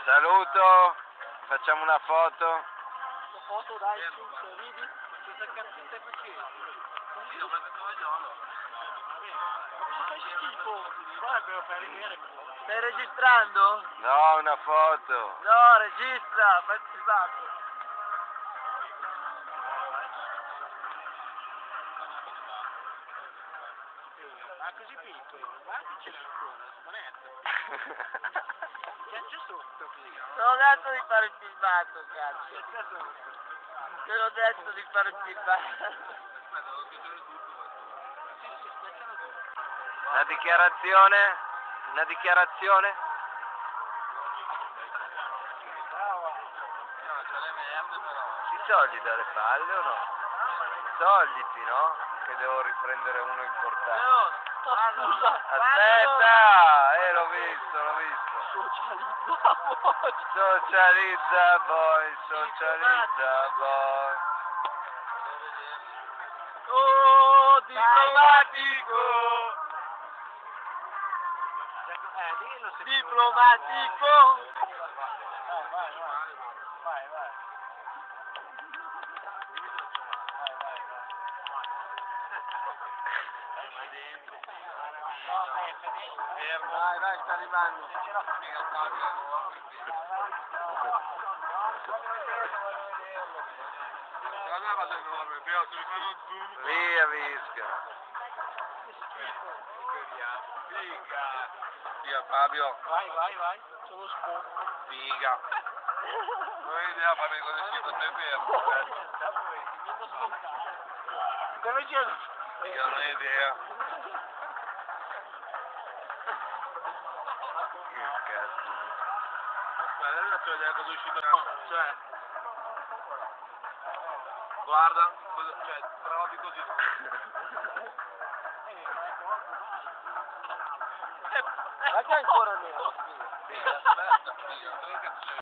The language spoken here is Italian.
Saluto, facciamo una foto. La foto dai, su, ridi. Cosa cazzo stai facendo? Sì, ho preso il tovagliolo. Ma fai schifo. Qua dobbiamo fare vedere. Stai registrando? No, una foto. No, registra, fai il fatto. Ma così piccolo, guardi ce l'ha ancora, smanetto. C'è sotto qui. Te l'ho detto di fare il filmato, cazzo. C'è sotto. Te l'ho detto di fare il filmato. Aspetta, devo chiudere tutto. Sì, aspettano tutto. Una dichiarazione? Una dichiarazione? Bravo. No, c'è le merde però. Ti soldi dalle palle o no? Togliti, no? Che devo riprendere uno importante. Scusa. Aspetta! L'ho visto. Socializza poi. Socializza poi. Oh, diplomatico! Diplomatico! Vai. Vai, sta arrivando. Guarda la cosa enorme, però se mi fanno zoom... Via, Visca. Figa! Figa Fabio. Vai. Sono sbocco. Figa. Non hai idea Fabio di cosa sia, stai fermo. Stai facendo? Io non ho idea. Che cazzo. Guarda, adesso vedere cosa è uscito. Cioè... Guarda, cioè, provi così. Ma che ancora nero? Figa, aspetta, figa, dove cazzo sei?